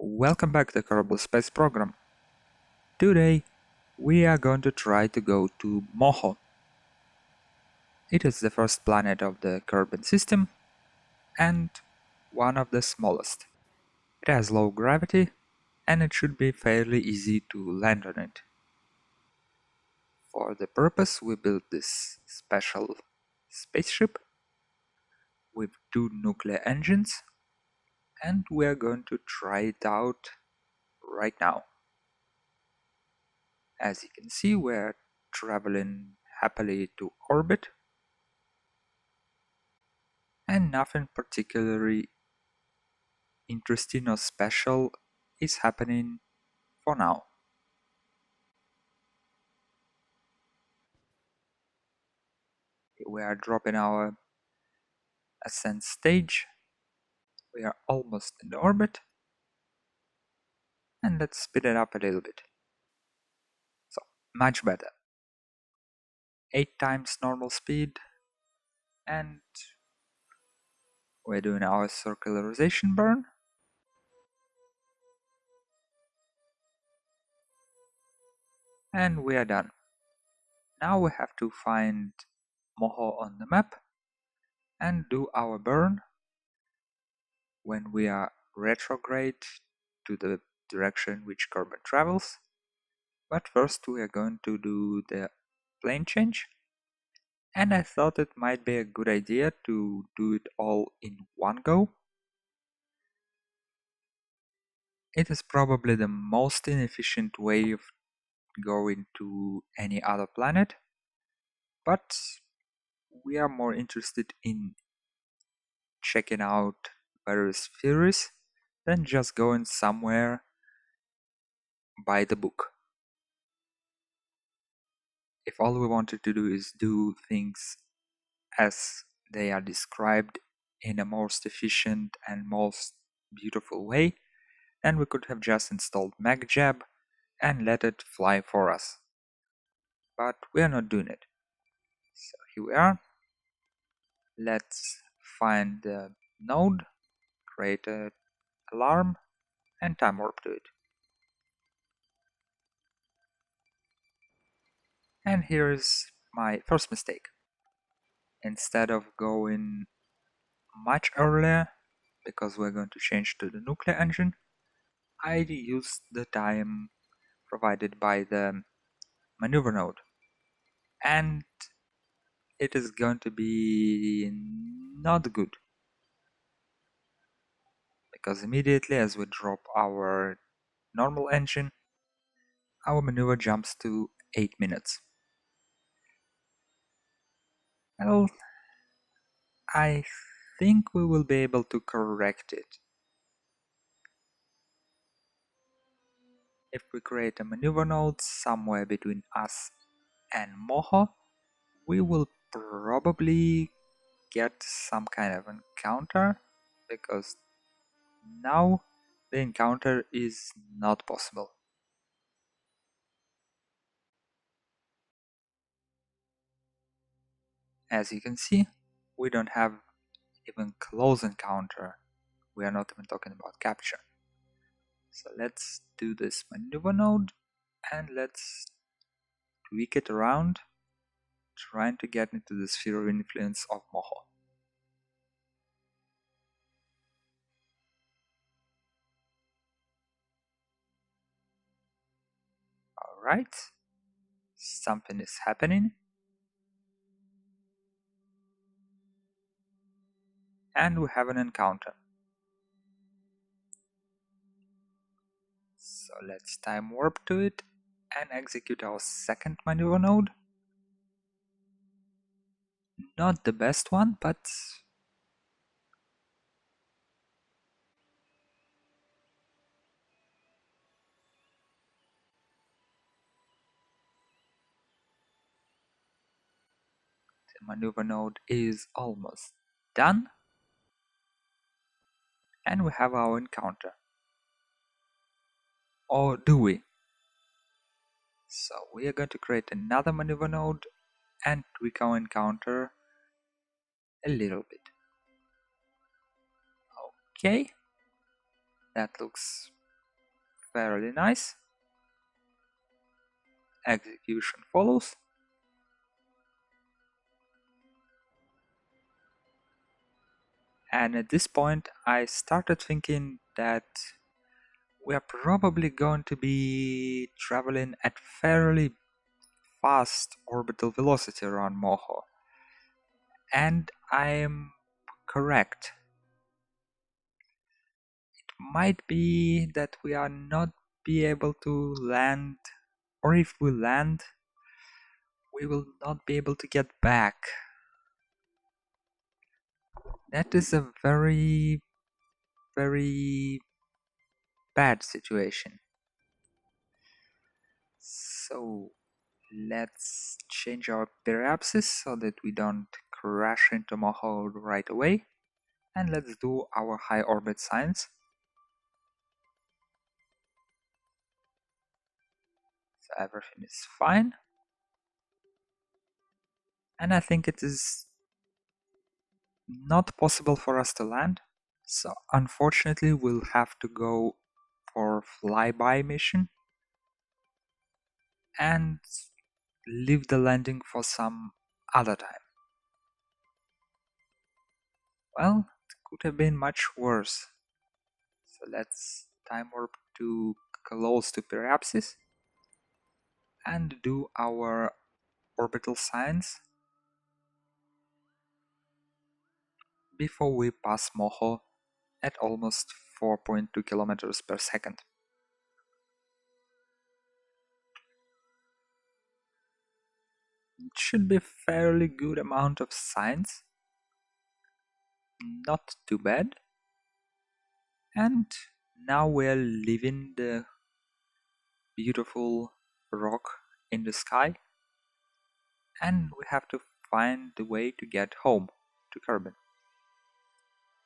Welcome back to the Kerbal Space Program. Today we are going to try to go to Moho. It is the first planet of the Kerbal system and one of the smallest. It has low gravity and it should be fairly easy to land on it. For the purpose we built this special spaceship with two nuclear engines and we are going to try it out right now. As you can see, we're traveling happily to orbit and nothing particularly interesting or special is happening for now. We are dropping our ascent stage, we are almost in orbit, and let's speed it up a little bit. So, much better. 8 times normal speed, and we're doing our circularization burn. And we are done. Now we have to find Moho on the map and do our burn when we are retrograde to the direction which Kerbal travels. But first we are going to do the plane change, and I thought it might be a good idea to do it all in one go. It is probably the most inefficient way of going to any other planet, but we are more interested in checking out various theories than just going somewhere by the book. If all we wanted to do is do things as they are described in a most efficient and most beautiful way, then we could have just installed MacLeod and let it fly for us. But we are not doing it. So here we are. Let's find the node, create an alarm, and time warp to it. And here's my first mistake. Instead of going much earlier, because we're going to change to the nuclear engine, I used the time provided by the maneuver node. And it is going to be not good. Because immediately as we drop our normal engine, our maneuver jumps to 8 minutes. Well, I think we will be able to correct it. If we create a maneuver node somewhere between us and Moho, we will probably get some kind of encounter, because now the encounter is not possible. As you can see, we don't have even close encounter. We are not even talking about capture. So let's do this maneuver node and let's tweak it around, trying to get into the sphere of influence of Moho. Alright, something is happening. And we have an encounter. So let's time warp to it and execute our second maneuver node. Not the best one, but the maneuver node is almost done. And we have our encounter. Or do we? So we are going to create another maneuver node and tweak our encounter a little bit. Okay, that looks Fairly nice. Execution follows. And at this point, I started thinking that we are probably going to be traveling at fairly fast orbital velocity around Moho. And I am correct. It might be that we are not be able to land, or if we land, we will not be able to get back. That is a very, very bad situation. So let's change our periapsis so that we don't crash into Moho right away. And let's do our high orbit science. So everything is fine. And I think it is not possible for us to land. So unfortunately we'll have to go for flyby mission and leave the landing for some other time. Well, it could have been much worse. So let's time warp to close to periapsis and do our orbital science before we pass Moho at almost 4.2 kilometers per second. It should be a fairly good amount of science, not too bad. And now we're leaving the beautiful rock in the sky, and we have to find the way to get home to Kerbin.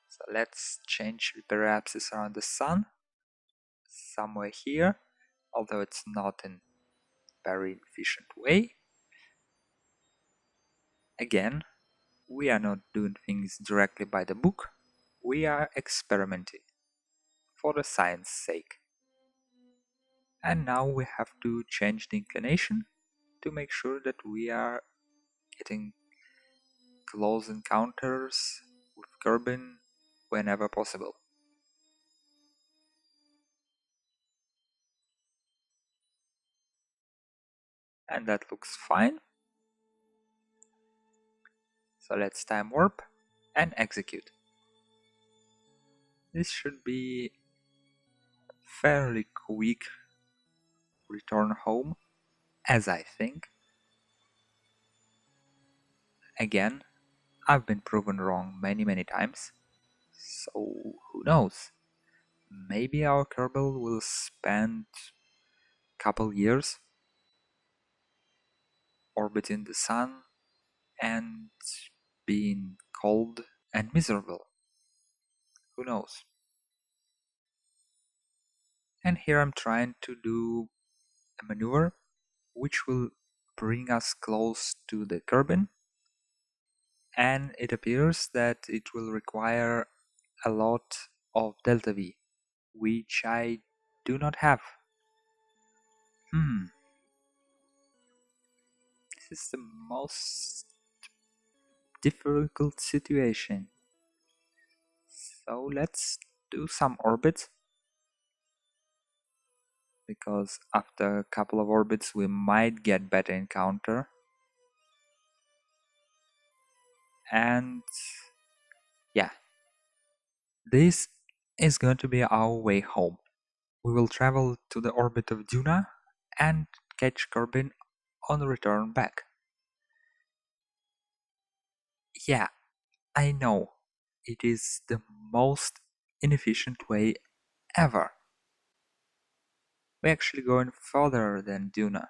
So let's change the periapsis around the sun, somewhere here, although it's not in very efficient way. Again, we are not doing things directly by the book, we are experimenting for the science sake. And now we have to change the inclination to make sure that we are getting close encounters with Kerbin whenever possible. And that looks fine. So let's time warp and execute. This should be fairly quick return home, as I think. Again, I've been proven wrong many times, so who knows? Maybe our Kerbal will spend a couple years orbiting the sun and being cold and miserable. Who knows? And here I'm trying to do a maneuver which will bring us close to the Kerbin, and it appears that it will require a lot of delta V, which I do not have. This is the most difficult situation. So let's do some orbits, because after a couple of orbits we might get better encounter. And yeah, this is going to be our way home. We will travel to the orbit of Duna and catch Kerbin on the return back. Yeah, I know, it is the most inefficient way ever. We're actually going further than Duna,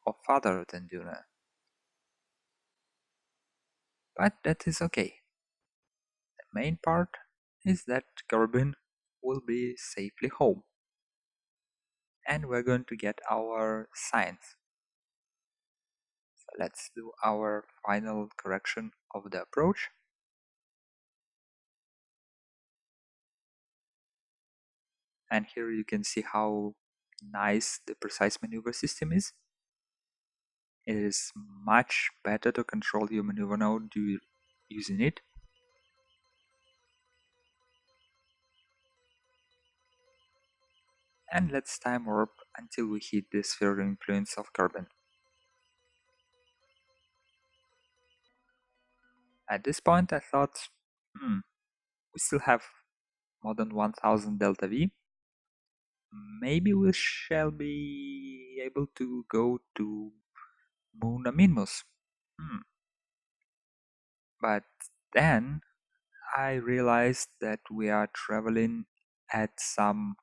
or farther than Duna. But that is okay. The main part is that Kerbin will be safely home. And we're going to get our science. So let's do our final correction of the approach. And here you can see how nice the precise maneuver system is. It is much better to control your maneuver node using it. And let's time warp until we hit the sphere influence of carbon. At this point I thought, we still have more than 1000 delta V. Maybe we shall be able to go to Moon Aminmus. But then I realized that we are traveling at some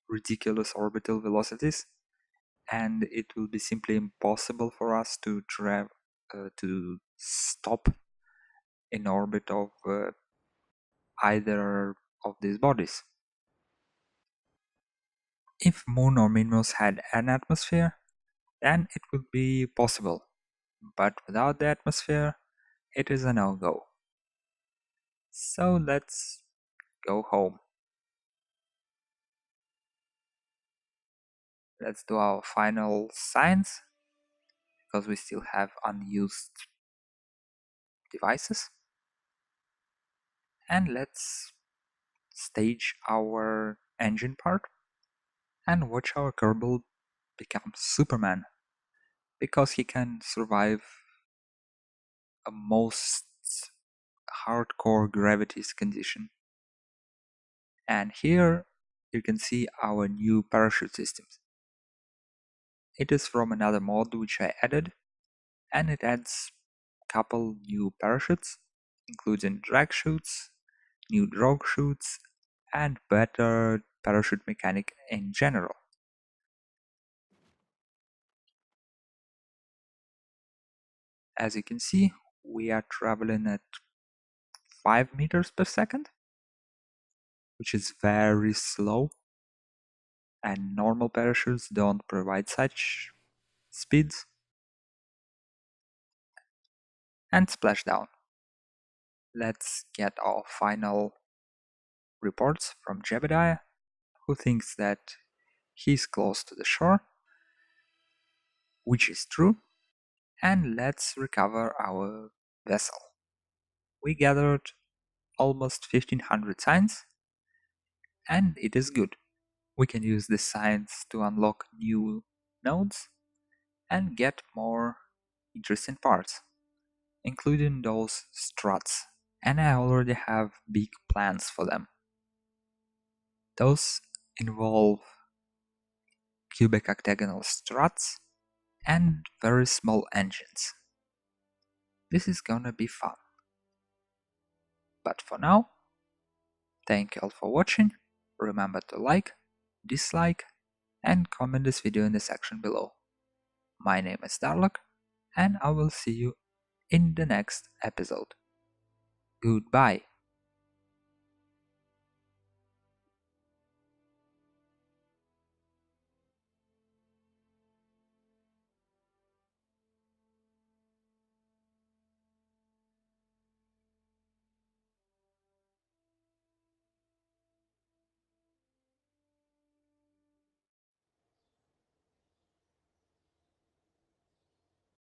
ridiculous orbital velocities, and it will be simply impossible for us to stop in orbit of either of these bodies. If Moon or Minmus had an atmosphere, then it would be possible, but without the atmosphere, it is a no-go. So let's go home. Let's do our final science, because we still have unused devices. And let's stage our engine part and watch our Kerbal become Superman, because he can survive a most hardcore gravities condition. And here you can see our new parachute systems. It is from another mod which I added, and it adds a couple new parachutes, including drag chutes, new drogue chutes, and better parachute mechanic in general. As you can see, we are traveling at 5 meters per second, which is very slow, and normal parachutes don't provide such speeds. And splashdown. Let's get our final reports from Jebediah, who thinks that he's close to the shore, which is true, and let's recover our vessel. We gathered almost 1500 signs, and it is good. We can use the signs to unlock new nodes and get more interesting parts, including those struts, and I already have big plans for them. Those involve cubic octagonal struts and very small engines. This is gonna be fun. But for now, thank you all for watching. Remember to like, dislike, and comment this video in the section below. My name is Darlock, and I will see you in the next episode. Goodbye.